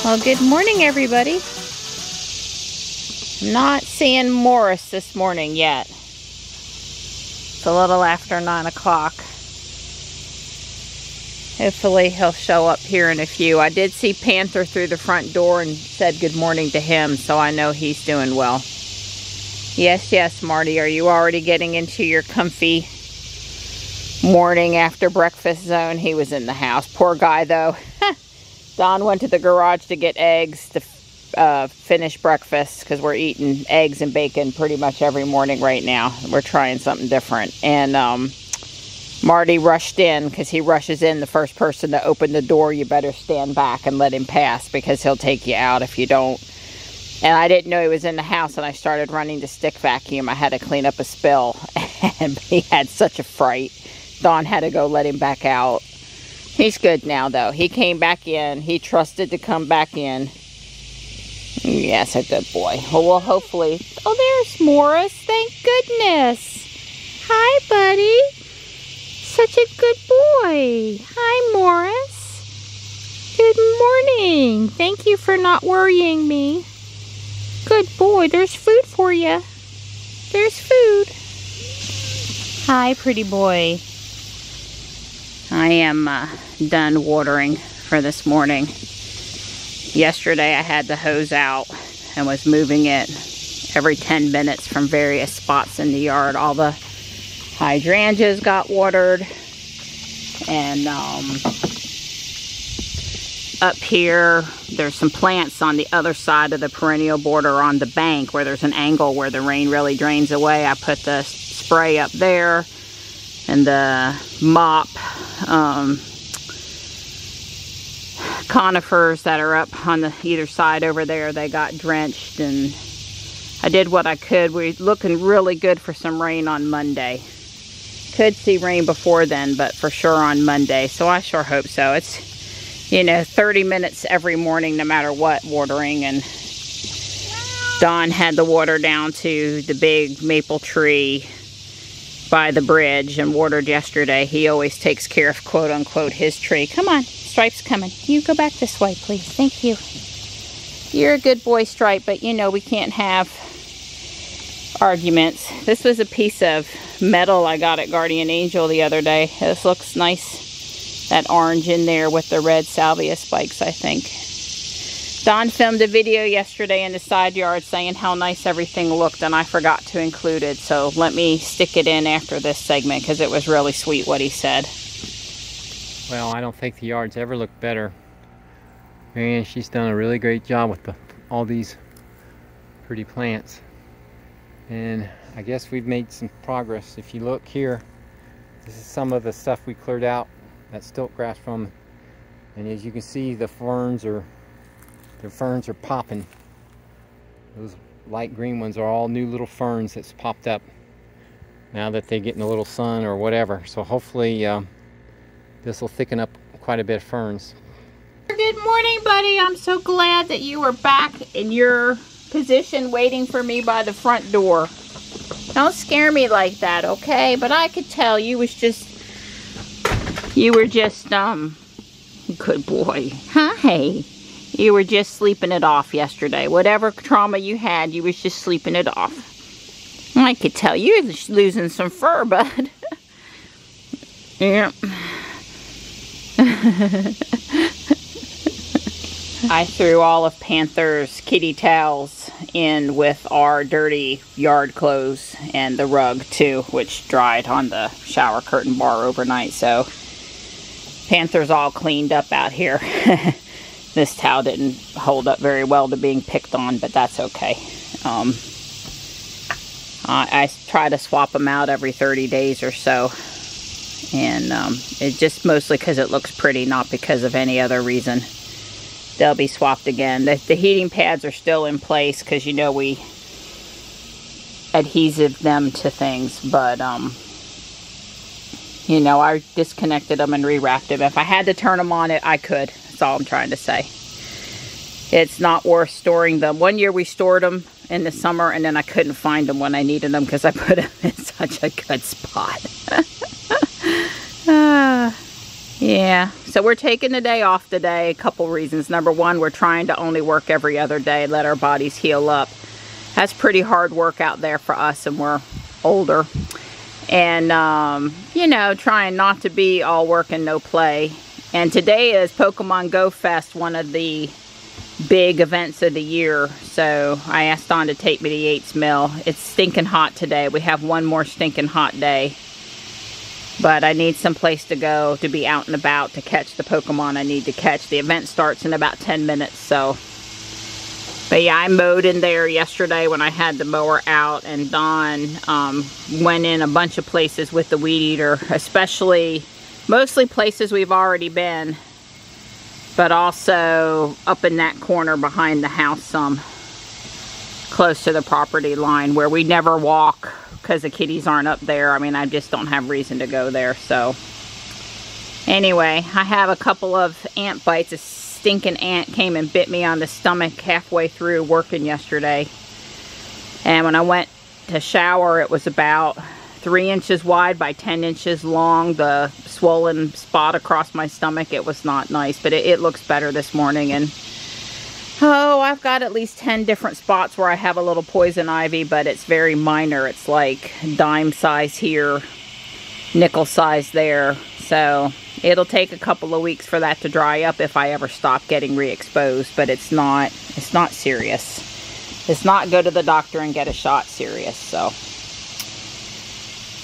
Well, good morning, everybody. I'm not seeing Morris this morning yet. It's a little after 9 o'clock. Hopefully he'll show up here in a few. I did see Panther through the front door and said good morning to him, so I know he's doing well. Yes, yes, Marty, are you already getting into your comfy morning after breakfast zone? He was in the house. Poor guy, though. Don went to the garage to get eggs to finish breakfast because we're eating eggs and bacon pretty much every morning right now. We're trying something different. And Marty rushed in because he rushes in. The first person to open the door, you better stand back and let him pass because he'll take you out if you don't. And I didn't know he was in the house, and I started running the stick vacuum. I had to clean up a spill, and he had such a fright. Don had to go let him back out. He's good now, though. He came back in. He trusted to come back in. Yes, a good boy. Well, hopefully... Oh, there's Morris. Thank goodness. Hi, buddy. Such a good boy. Hi, Morris. Good morning. Thank you for not worrying me. Good boy. There's food for you. There's food. Hi, pretty boy. I am done watering for this morning. Yesterday I had the hose out and was moving it every 10 minutes from various spots in the yard. All the hydrangeas got watered, and up here there's some plants on the other side of the perennial border on the bank where there's an angle where the rain really drains away. I put the spray up there, and the mop conifers that are up on the either side over there, they got drenched, and I did what I could. We're looking really good for some rain on Monday. Could see rain before then, but for sure on Monday, so I sure hope so. It's, you know, 30 minutes every morning no matter what watering, and Don had the water down to the big maple tree by the bridge and watered yesterday. He always takes care of quote unquote his tree. Come on, Stripe's coming. You go back this way, please. Thank you. You're a good boy, Stripe, but you know we can't have arguments. This was a piece of metal I got at Guardian Angel the other day. This looks nice. That orange in there with the red salvia spikes, I think. Don filmed a video yesterday in the side yard saying how nice everything looked, and I forgot to include it, so let me stick it in after this segment because it was really sweet what he said. Well, I don't think the yard's ever looked better. And she's done a really great job with all these pretty plants. And I guess we've made some progress. If you look here, this is some of the stuff we cleared out, that stilt grass from. And as you can see, the ferns are popping. Those light green ones are all new little ferns that's popped up now that they're getting a little sun or whatever. So hopefully this will thicken up quite a bit of ferns. Good morning, buddy. I'm so glad that you were back in your position waiting for me by the front door. Don't scare me like that, okay? But I could tell you were just good boy. Hi. You were just sleeping it off yesterday. Whatever trauma you had, you was just sleeping it off. I could tell you're losing some fur, bud. Yep. I threw all of Panther's kitty towels in with our dirty yard clothes and the rug too, which dried on the shower curtain bar overnight. So Panther's all cleaned up out here. This towel didn't hold up very well to being picked on, but that's okay. I try to swap them out every 30 days or so. And it's just mostly because it looks pretty, not because of any other reason. They'll be swapped again. The heating pads are still in place because, you know, we adhesive them to things. But, you know, I disconnected them and rewrapped them. If I had to turn them on, I could. That's all I'm trying to say. It's not worth storing them. One year we stored them in the summer, and then I couldn't find them when I needed them because I put them in such a good spot. Yeah, so we're taking the day off today. A couple reasons. Number one, we're trying to only work every other day, let our bodies heal up. That's pretty hard work out there for us, and we're older. And, you know, trying not to be all work and no play. And today is Pokemon Go Fest, one of the big events of the year. So I asked Dawn to take me to Yates Mill. It's stinking hot today. We have one more stinking hot day. But I need some place to go to be out and about to catch the Pokemon I need to catch. The event starts in about 10 minutes, so. But yeah, I mowed in there yesterday when I had the mower out, and Dawn went in a bunch of places with the weed eater, mostly places we've already been, but also up in that corner behind the house some, close to the property line where we never walk because the kitties aren't up there. I mean, I just don't have reason to go there. So anyway, I have a couple of ant bites. A stinking ant came and bit me on the stomach halfway through working yesterday. And when I went to shower, it was about 3 inches wide by 10 inches long. The swollen spot across my stomach, it was not nice, but it looks better this morning. And oh, I've got at least 10 different spots where I have a little poison ivy, but it's very minor. It's like dime size here, nickel size there. So it'll take a couple of weeks for that to dry up if I ever stop getting re-exposed, but it's not serious. It's not go to the doctor and get a shot serious. So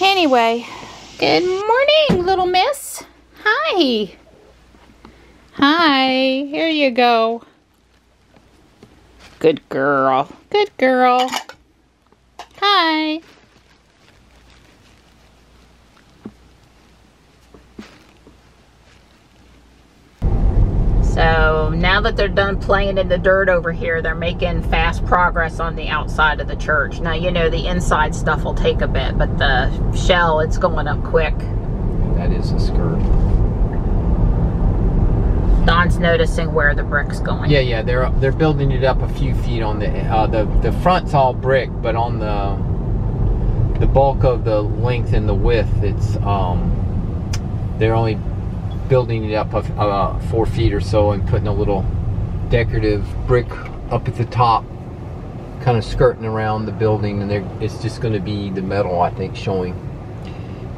anyway, good morning, little miss. Hi. Hi, here you go. Good girl. Good girl. Hi. So now that they're done playing in the dirt over here, they're making fast progress on the outside of the church. Now, you know, the inside stuff will take a bit, but the shell, it's going up quick. That is a skirt. Don's noticing where the brick's going. Yeah, they're building it up a few feet on the front's all brick, but on the bulk of the length and the width, it's they're only building it up 4 feet or so and putting a little decorative brick up at the top, kind of skirting around the building, and it's just going to be the metal, I think, showing.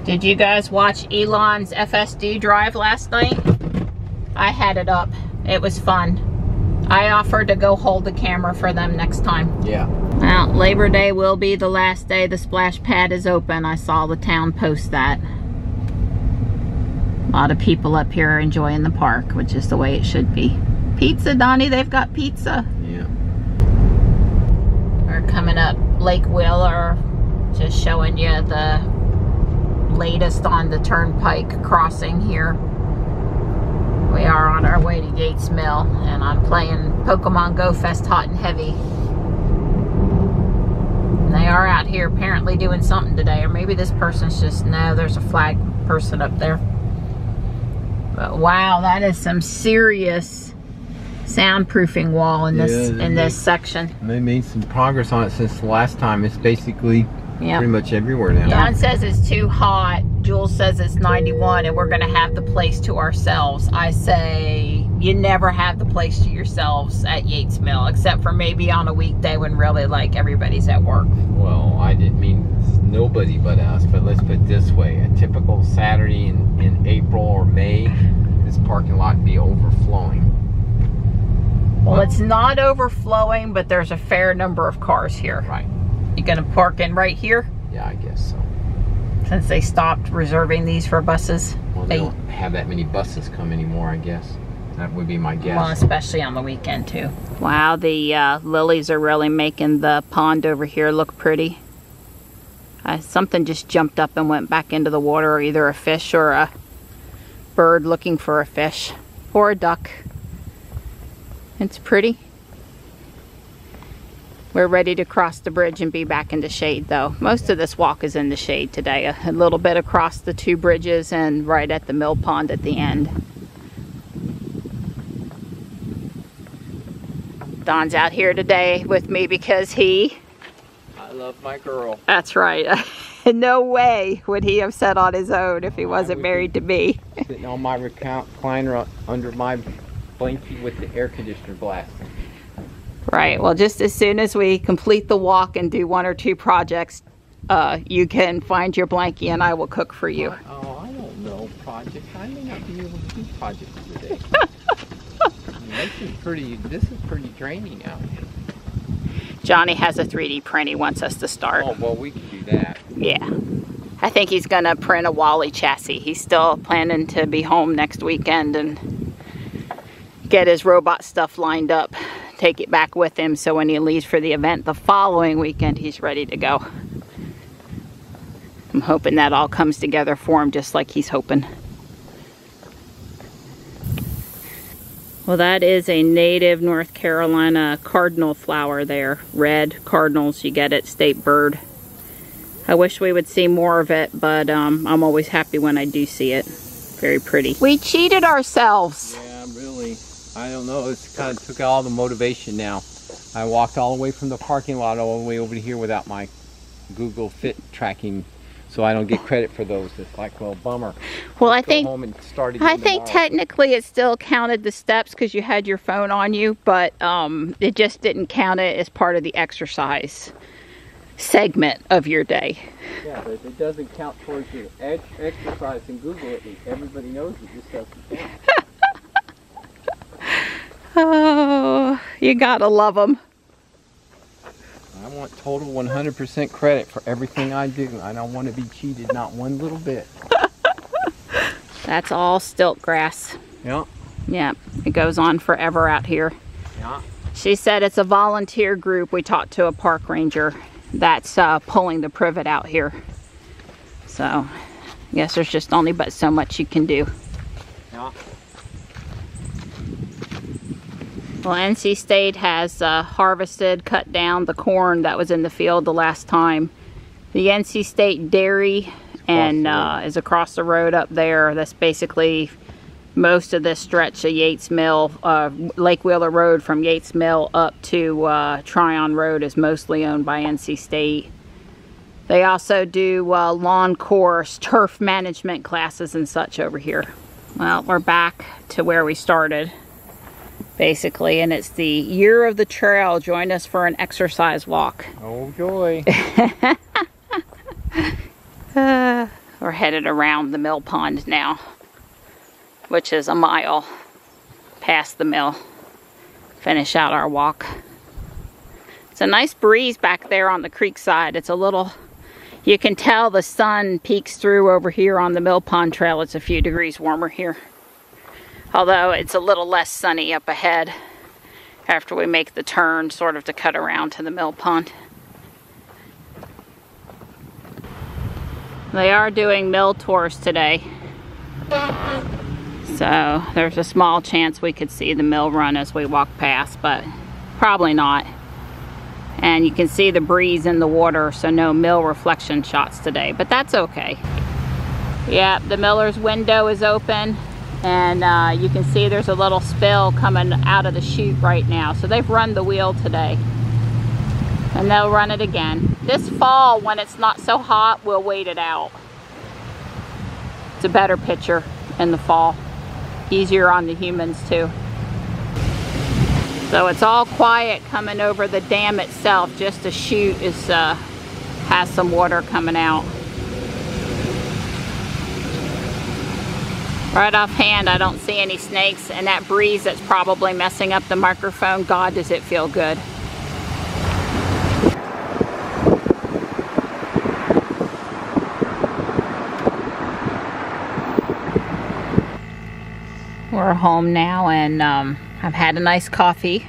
Did you guys watch Elon's FSD drive last night? I had it up. It was fun. I offered to go hold the camera for them next time. Yeah. Well, Labor Day will be the last day the splash pad is open. I saw the town post that. A lot of people up here are enjoying the park, which is the way it should be. Pizza, Donnie, they've got pizza. Yeah. We're coming up Lake Wheeler, just showing you the latest on the turnpike crossing here. We are on our way to Yates Mill, and I'm playing Pokemon Go Fest hot and heavy. And they are out here apparently doing something today, or maybe this person's just, no, there's a flag person up there. But wow, that is some serious soundproofing wall in this section. They made some progress on it since the last time. It's basically pretty much everywhere now. John says it's too hot. Jules says it's 91 and we're going to have the place to ourselves. I say you never have the place to yourselves at Yates Mill, except for maybe on a weekday when really like everybody's at work. Well, I didn't mean nobody but us, but let's put it this way. A typical Saturday in April or May, this parking lot would be overflowing. Well, it's not overflowing, but there's a fair number of cars here. Right. You gonna park in right here? Yeah, I guess so. Since they stopped reserving these for buses. Well, they don't have that many buses come anymore, I guess. That would be my guess. Well, especially on the weekend, too. Wow, the lilies are really making the pond over here look pretty. Something just jumped up and went back into the water, either a fish or a bird looking for a fish. Or a duck. It's pretty. We're ready to cross the bridge and be back in the shade, though. Most of this walk is in the shade today. A little bit across the 2 bridges and right at the mill pond at the end. Don's out here today with me because I love my girl. That's right. No way would he have sat on his own if he wasn't married to me. Sitting on my recliner under my blanket with the air conditioner blasting. Right, well, just as soon as we complete the walk and do 1 or 2 projects, you can find your blankie and I will cook for you. Oh, I don't know, project. I may not be able to do projects today. This is pretty draining out here. Johnny has a 3D print he wants us to start. Oh, well, we can do that. Yeah. I think he's going to print a Wally chassis. He's still planning to be home next weekend and get his robot stuff lined up. Take it back with him so when he leaves for the event the following weekend, he's ready to go. I'm hoping that all comes together for him just like he's hoping. Well, that is a native North Carolina cardinal flower there. Red cardinals, you get it, state bird. I wish we would see more of it, but I'm always happy when I do see it. Very pretty. We cheated ourselves. Yeah, really. I don't know, it's kind of took all the motivation now. I walked all the way from the parking lot all the way over to here without my Google Fit tracking, so I don't get credit for those. It's like, well, bummer. Well, I think technically it still counted the steps because you had your phone on you, but it just didn't count it as part of the exercise segment of your day. Yeah, but it doesn't count towards your exercise in Google. Everybody knows it just doesn't count. Oh, you gotta love them. I want total 100% credit for everything I do. I don't want to be cheated, not one little bit. That's all stilt grass. Yeah. Yeah, it goes on forever out here. Yeah. She said it's a volunteer group. We talked to a park ranger that's pulling the privet out here. So, I guess there's just only but so much you can do. Yeah. Well, NC State has harvested, cut down the corn that was in the field the last time. The NC State dairy and is across the road up there. That's basically most of this stretch of Yates Mill. Lake Wheeler Road from Yates Mill up to Tryon Road is mostly owned by NC State. They also do lawn course, turf management classes and such over here. Well, we're back to where we started, basically, and it's the year of the trail. Join us for an exercise walk. Oh joy. We're headed around the mill pond now, which is a mile past the mill. Finish out our walk. It's a nice breeze back there on the creek side. It's a little, you can tell the sun peeks through over here on the mill pond trail. It's a few degrees warmer here. Although it's a little less sunny up ahead after we make the turn sort of to cut around to the mill pond. They are doing mill tours today. So there's a small chance we could see the mill run as we walk past, but probably not. And you can see the breeze in the water, so no mill reflection shots today, but that's okay. Yeah, the miller's window is open. And you can see there's a little spill coming out of the chute right now. So they've run the wheel today. And they'll run it again. This fall, when it's not so hot, we'll wait it out. It's a better picture in the fall. Easier on the humans too. So it's all quiet coming over the dam itself. Just the chute is has some water coming out. Right offhand, I don't see any snakes, and that breeze that's probably messing up the microphone, God, does it feel good. We're home now, and I've had a nice coffee,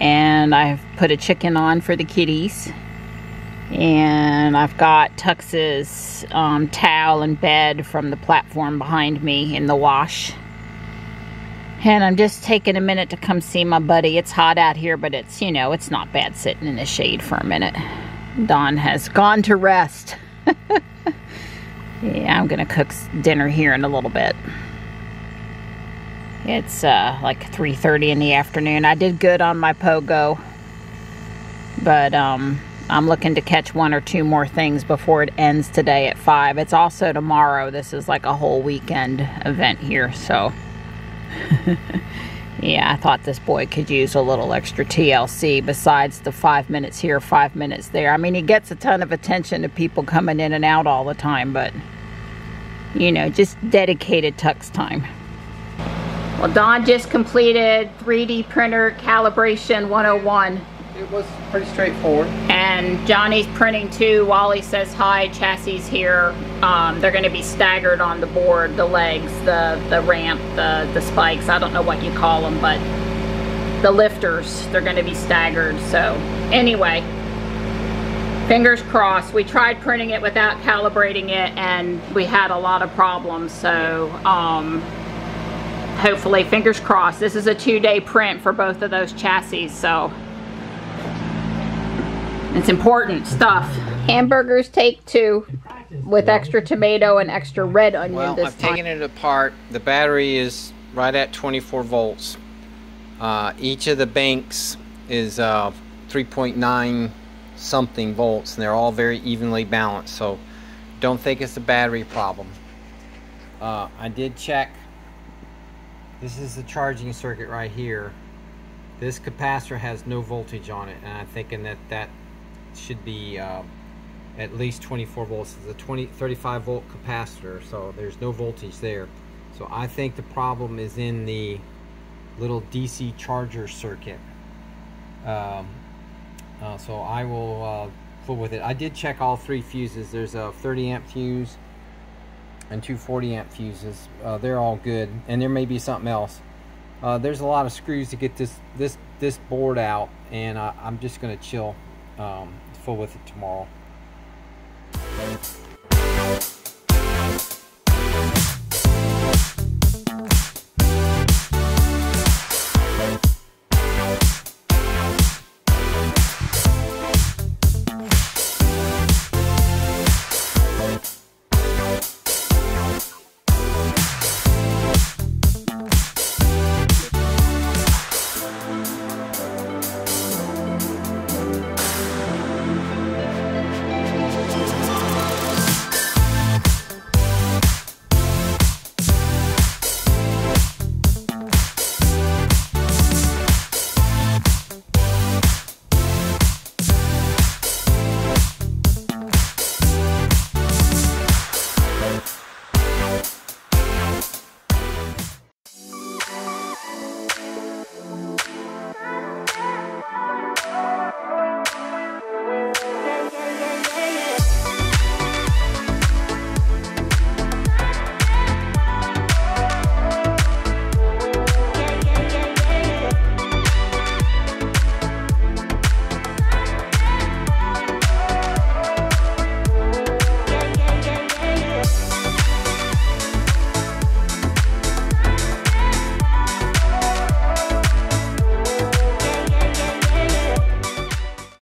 and I've put a chicken on for the kitties. And I've got Tux's towel and bed from the platform behind me in the wash. And I'm just taking a minute to come see my buddy. It's hot out here, but it's, you know, it's not bad sitting in the shade for a minute. Dawn has gone to rest. Yeah, I'm gonna cook dinner here in a little bit. It's like 3:30 in the afternoon. I did good on my pogo, but I'm looking to catch 1 or 2 more things before it ends today at 5. It's also tomorrow. This is like a whole weekend event here, so yeah, I thought this boy could use a little extra TLC besides the 5 minutes here, 5 minutes there. I mean, he gets a ton of attention to people coming in and out all the time, but you know, just dedicated tux time. Well, Don just completed 3D printer calibration 101. It was pretty straightforward. And Johnny's printing too. Wally says hi. Chassis here. They're going to be staggered on the board. The legs, the ramp, the spikes. I don't know what you call them, but the lifters, they're going to be staggered. So anyway, fingers crossed. We tried printing it without calibrating it, and we had a lot of problems. So hopefully, fingers crossed. This is a 2-day print for both of those chassis. So it's important stuff. Hamburgers take 2 with extra tomato and extra red onion this time. Well, I've taken it apart. The battery is right at 24 volts. Each of the banks is 3.9 something volts, and they're all very evenly balanced, so don't think it's a battery problem. I did check. This is the charging circuit right here. This capacitor has no voltage on it, and I'm thinking that should be at least 24 volts. It's a 35 volt capacitor, so there's no voltage there. So I think the problem is in the little DC charger circuit. So I will fool with it. I did check all 3 fuses. There's a 30 amp fuse and 2 40 amp fuses. They're all good, and there may be something else. There's a lot of screws to get this board out, and I'm just going to chill full with it tomorrow.